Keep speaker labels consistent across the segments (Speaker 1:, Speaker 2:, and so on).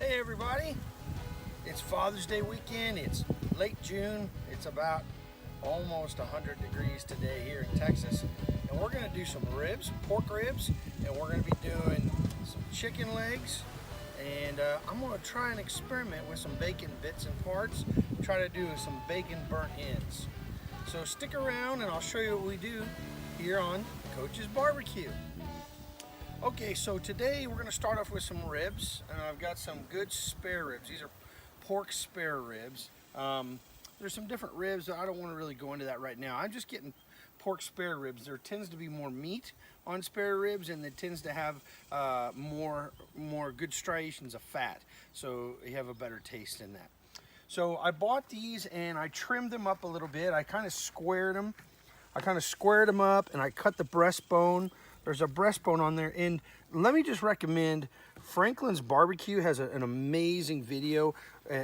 Speaker 1: Hey everybody, it's Father's Day weekend. It's late June. It's about almost 100 degrees today here in Texas. And we're gonna do some ribs, pork ribs, and we're gonna be doing some chicken legs. And I'm gonna try and experiment with some bacon bits and parts, try to do some bacon burnt ends. So stick around and I'll show you what we do here on Coach's Barbecue. Okay, so today we're going to start off with some ribs, and I've got some good spare ribs. These are pork spare ribs. There's some different ribs. I don't want to really go into that right now. I'm just getting pork spare ribs. There tends to be more meat on spare ribs, and it tends to have more good striations of fat, so you have a better taste in that. So I bought these and I trimmed them up a little bit. I kind of squared them. Up, and I cut the breastbone. There's a breastbone on there, and let me just recommend Franklin's Barbecue has an amazing video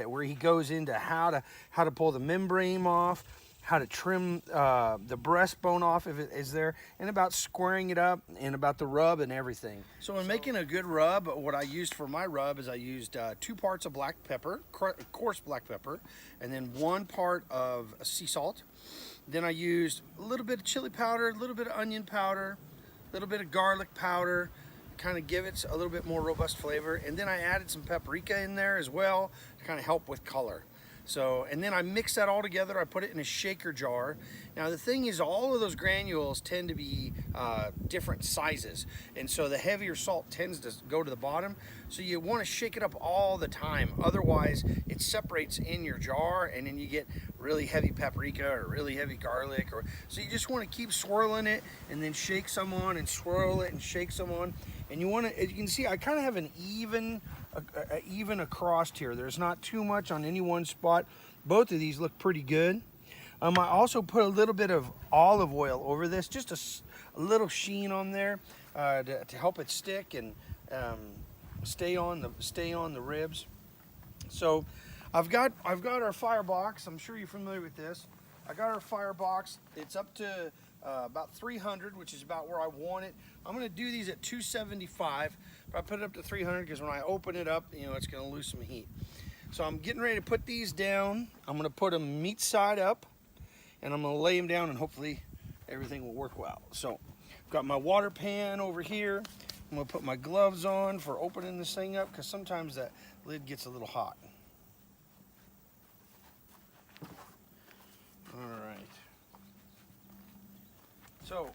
Speaker 1: where he goes into how to pull the membrane off, how to trim the breastbone off if it is there, and about squaring it up, and about the rub and everything. So in making a good rub, what I used for my rub is I used 2 parts of black pepper, coarse black pepper, and then 1 part of sea salt. Then I used a little bit of chili powder, a little bit of onion powder, a little bit of garlic powder, kind of give it a little bit more robust flavor. And then I added some paprika in there as well to kind of help with color. So, and then I mix that all together. I put it in a shaker jar. Now the thing is, all of those granules tend to be different sizes, and so the heavier salt tends to go to the bottom. So you want to shake it up all the time, otherwise it separates in your jar, and then you get really heavy paprika or really heavy garlic. So you just want to keep swirling it, and then shake some on, and swirl it and shake some on. And you want to, as you can see, I kind of have an even across here. There's not too much on any one spot. Both of these look pretty good. I also put a little bit of olive oil over this, just a little sheen on there to help it stick and stay on the ribs. So I've got our firebox. I'm sure you're familiar with this. I got our firebox. It's up to about 300, which is about where I want it. I'm going to do these at 275, but I put it up to 300 because when I open it up, it's going to lose some heat. So I'm getting ready to put these down. I'm going to put them meat side up, and I'm going to lay them down, and hopefully everything will work well. So I've got my water pan over here. I'm going to put my gloves on for opening this thing up because sometimes that lid gets a little hot. All right. So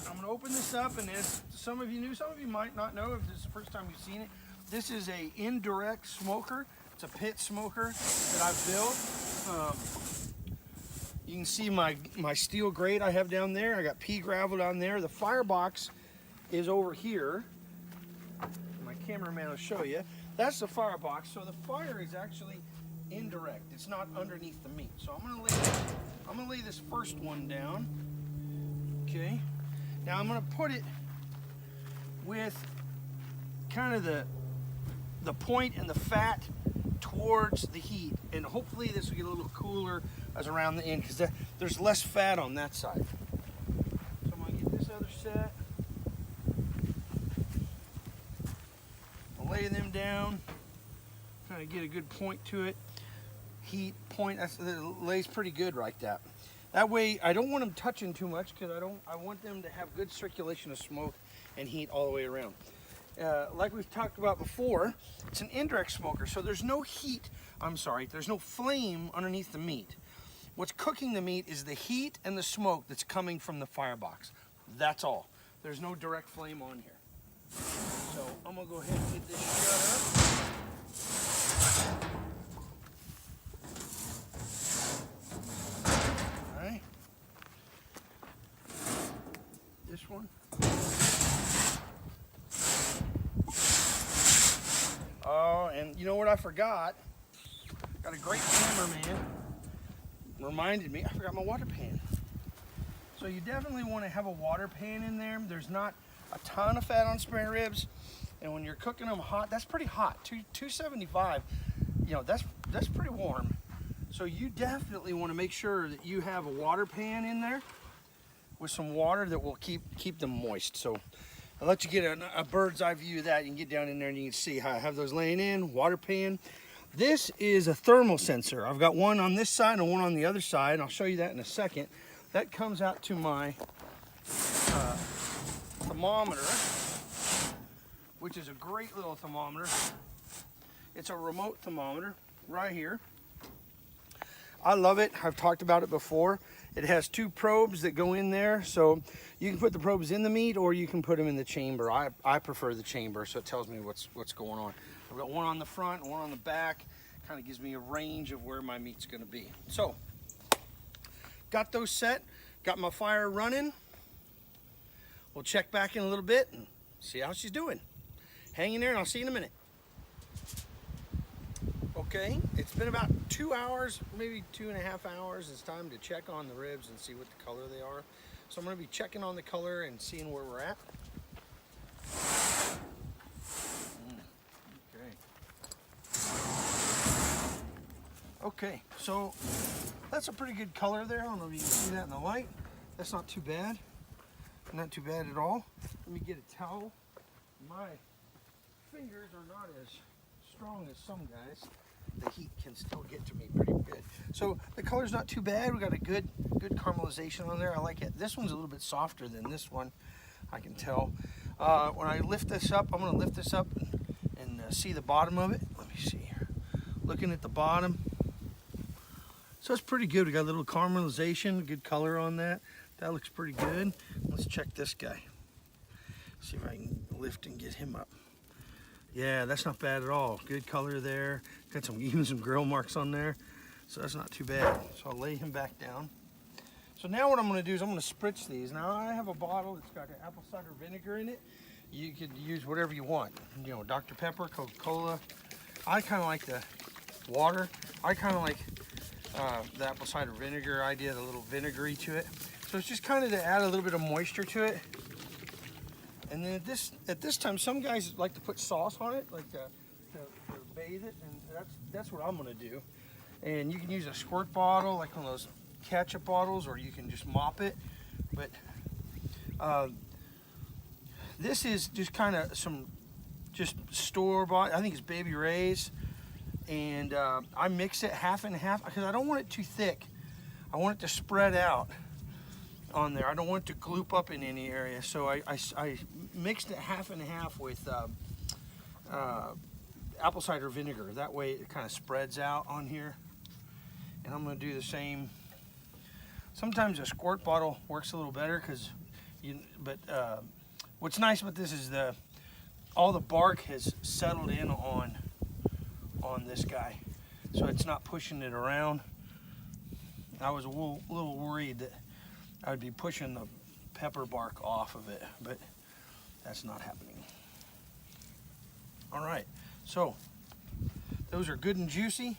Speaker 1: I'm going to open this up, and as some of you knew, some of you might not know if this is the first time you've seen it. This is a indirect smoker. It's a pit smoker that I've built. You can see my steel grate I have down there. I got pea gravel down there. The firebox is over here. My cameraman will show you. That's the firebox. So the fire is actually indirect. It's not underneath the meat. So I'm gonna lay this first one down. Okay. Now I'm gonna put it with kind of the point and the fat towards the heat, and hopefully this will get a little cooler as around the end because there's less fat on that side. So I'm gonna get this other set. I'll lay them down, kind of get a good point to it. Heat point, it lays pretty good like that. That way I don't want them touching too much because I want them to have good circulation of smoke and heat all the way around. Like we've talked about before, it's an indirect smoker, so there's no there's no flame underneath the meat. What's cooking the meat is the heat and the smoke that's coming from the firebox. That's all. There's no direct flame on here. So I'm gonna go ahead and get this shut up. All right. This one. Oh, and you know what I forgot? Got a great cameraman. Reminded me, I forgot my water pan. So you definitely want to have a water pan in there. There's not a ton of fat on spare ribs, and when you're cooking them hot, that's pretty hot. 275, that's pretty warm. So you definitely want to make sure that you have a water pan in there with some water that will keep them moist. So I'll let you get a bird's eye view of that. You can get down in there and you can see how I have those laying in, water pan. This is a thermal sensor. I've got one on this side and one on the other side. I'll show you that in a second. That comes out to my thermometer, which is a great little thermometer. It's a remote thermometer right here. I love it. I've talked about it before. It has 2 probes that go in there, so you can put the probes in the meat or you can put them in the chamber. I prefer the chamber, so it tells me what's going on. I've got one on the front, one on the back. Kind of gives me a range of where my meat's going to be. So, got those set, got my fire running. We'll check back in a little bit and see how she's doing. Hang in there and I'll see you in a minute. Okay, it's been about 2 hours, maybe 2.5 hours. It's time to check on the ribs and see what the color they are. So I'm going to be checking on the color and seeing where we're at. Okay, so that's a pretty good color there. I don't know if you can see that in the light. That's not too bad. Not too bad at all. Let me get a towel. My fingers are not as strong as some guys. The heat can still get to me pretty good. So the color's not too bad. We got a good caramelization on there. I like it. This one's a little bit softer than this one, I can tell. When I lift this up, I'm going to lift this up and see the bottom of it. Let me see here. Looking at the bottom. So it's pretty good. We got a little caramelization, good color on that. That looks pretty good. Let's check this guy. See if I can lift and get him up. Yeah, that's not bad at all. Good color there. Got even some grill marks on there. So that's not too bad. So I'll lay him back down. So now what I'm going to do is I'm going to spritz these. Now I have a bottle that's got an apple cider vinegar in it. You could use whatever you want. You know, Dr. Pepper, Coca-Cola. I kind of like the water. I kind of like the apple cider vinegar idea, the little vinegary to it. So it's just kind of to add a little bit of moisture to it. And then at this time, some guys like to put sauce on it, like to bathe it, and that's what I'm gonna do. And you can use a squirt bottle, like one of those ketchup bottles, or you can just mop it. But this is just kind of just store-bought. I think it's Baby Ray's, and I mix it half and half because I don't want it too thick. I want it to spread out on there. I don't want it to gloop up in any area, so I mixed it half and half with apple cider vinegar. That way it kind of spreads out on here. And I'm going to do the same. Sometimes a squirt bottle works a little better but what's nice about this is all the bark has settled in on this guy, so it's not pushing it around. I was a little worried that I would be pushing the pepper bark off of it, but that's not happening. All right, so those are good and juicy.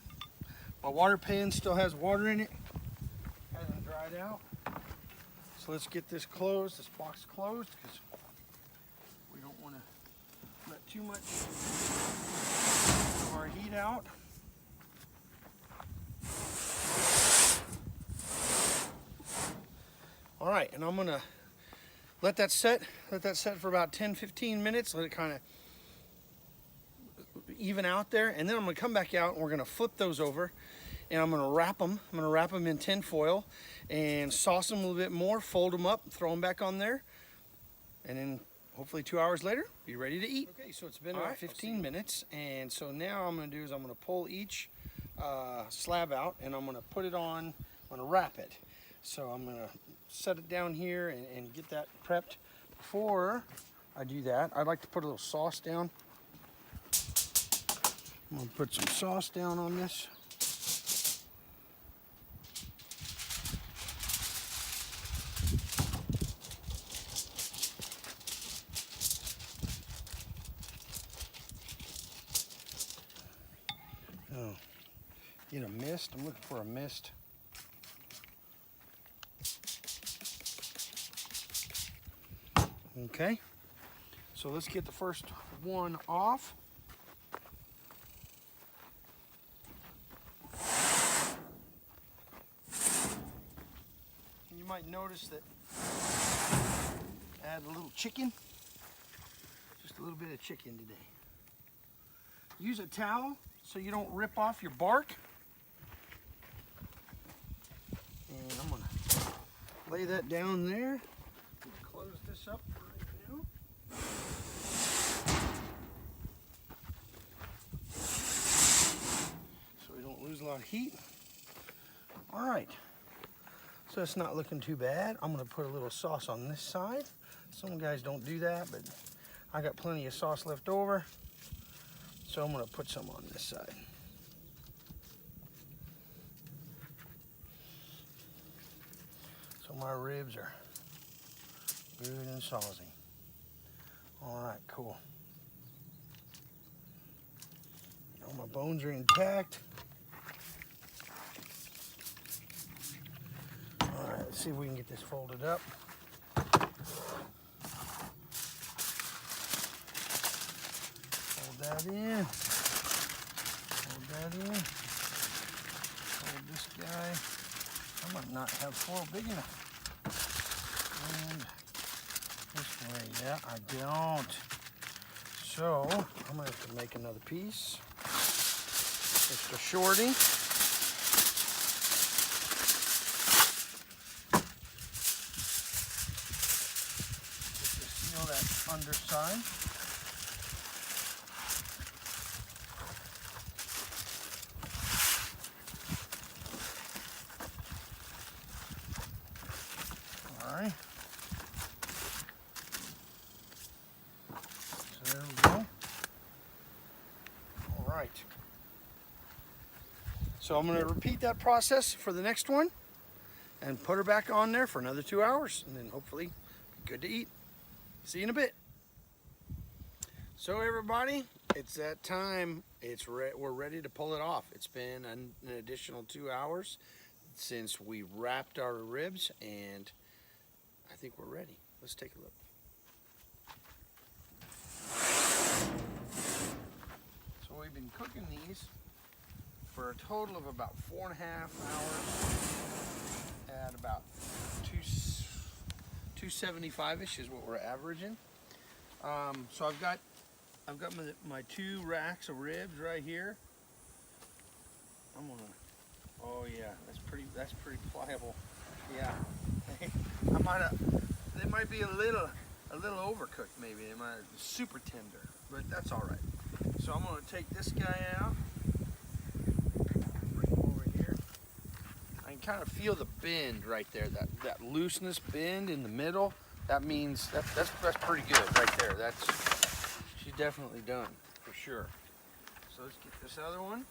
Speaker 1: My water pan still has water in it, hasn't dried out. So let's get this closed, this box closed, because we don't want to let too much of our heat out. All right, and I'm gonna let that set for about 10-15 minutes, let it kind of even out there, and then I'm gonna come back out and we're gonna flip those over and I'm gonna wrap them. I'm gonna wrap them in tin foil and sauce them a little bit more, fold them up, throw them back on there, and then hopefully 2 hours later, be ready to eat. Okay, so it's been about 15 minutes, and so now what I'm gonna do is I'm gonna pull each slab out and I'm gonna put it on, I'm gonna wrap it. So I'm gonna set it down here and get that prepped. Before I do that, I'd like to put a little sauce down. I'm gonna put some sauce down on this. Oh, get a mist. I'm looking for a mist. Okay, so let's get the first one off. You might notice that I add a little chicken. Just a little bit of chicken today. Use a towel so you don't rip off your bark. And I'm gonna lay that down there. Close this up right now. So we don't lose a lot of heat. All right. So it's not looking too bad. I'm gonna put a little sauce on this side. Some guys don't do that, but I got plenty of sauce left over. So I'm gonna put some on this side. So my ribs are good and saucy. All right, cool. All my bones are intact. All right, let's see if we can get this folded up. Hold that in. Hold that in. Hold this guy. I might not have foil big enough. And this way, yeah, I don't. So I'm gonna have to make another piece. Just a shorty. Just to seal that underside. All right. So there we go. All right. So I'm going to repeat that process for the next one and put her back on there for another 2 hours, and then hopefully be good to eat. See you in a bit. So everybody, it's that time. We're ready to pull it off. It's been an additional 2 hours since we wrapped our ribs, and I think we're ready. Let's take a look. So we've been cooking these for a total of about 4.5 hours at about 275-ish is what we're averaging. So I've got my 2 racks of ribs right here. I'm gonna. Oh yeah, that's pretty pliable. Yeah, I might have. They might be a little overcooked maybe. They might be super tender, but that's all right. So I'm gonna take this guy out. Kind of feel the bend right there, that looseness bend in the middle. That means that's pretty good right there. She's definitely done for sure. So let's get this other one.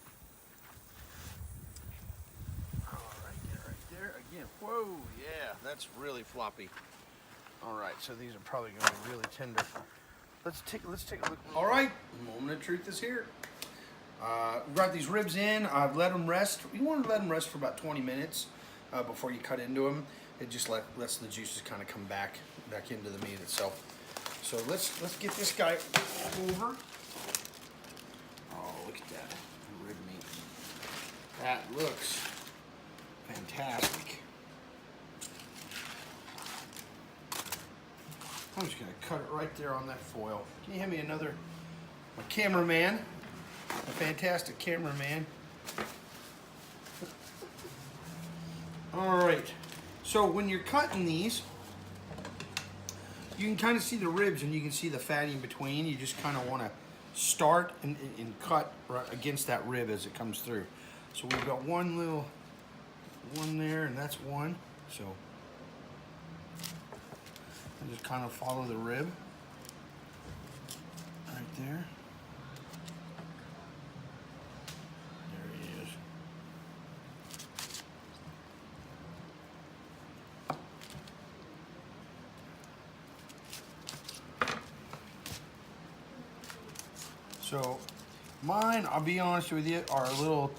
Speaker 1: Oh, right there again. Whoa, yeah, that's really floppy. All right, so these are probably going to be really tender. Let's take a look. All right, moment of truth is here. We've got these ribs in. I've let them rest. You want to let them rest for about 20 minutes before you cut into them. It just lets the juices kind of come back into the meat itself. So let's get this guy over. Oh, look at that rib meat. That looks fantastic. I'm just gonna cut it right there on that foil. Can you hand me another? My cameraman. A fantastic cameraman. All right, so when you're cutting these, you can kind of see the ribs and you can see the fat in between. You just kind of want to start and cut right against that rib as it comes through. So we've got one there, and that's one. So I just kind of follow the rib right there. So mine, I'll be honest with you, are a little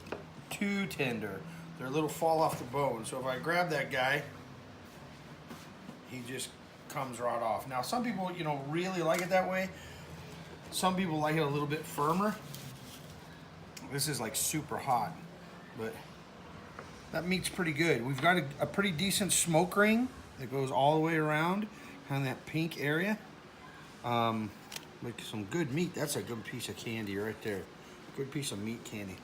Speaker 1: too tender. They're a little fall off the bone. So if I grab that guy, he just comes right off. Now some people, really like it that way. Some people like it a little bit firmer. This is like super hot, but that meat's pretty good. We've got a pretty decent smoke ring that goes all the way around, kind of that pink area. Make some good meat. That's a good piece of candy right there. Good piece of meat candy.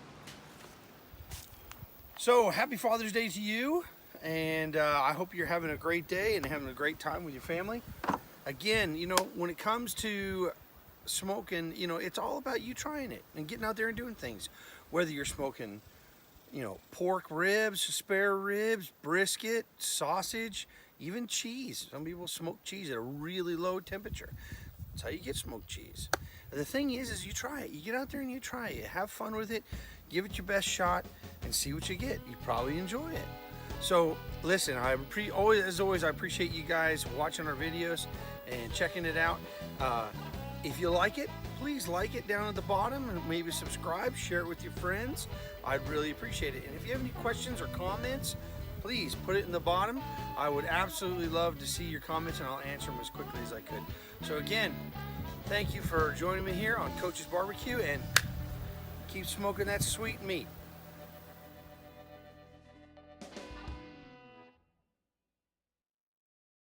Speaker 1: So happy Father's Day to you, and I hope you're having a great day and having a great time with your family. Again, you know, when it comes to smoking, you know, it's all about you trying it and getting out there and doing things. Whether you're smoking, you know, pork ribs, spare ribs, brisket, sausage, even cheese. Some people smoke cheese at a really low temperature. That's how you get smoked cheese. The thing is you try it. You get out there and you try it. Have fun with it. Give it your best shot and see what you get. You probably enjoy it. So listen, as always, I appreciate you guys watching our videos and checking it out. If you like it, please like it down at the bottom and maybe subscribe, share it with your friends. I'd really appreciate it. And if you have any questions or comments, please put it in the bottom. I would absolutely love to see your comments and I'll answer them as quickly as I could. So again, thank you for joining me here on Coach's Barbecue, and keep smoking that sweet meat.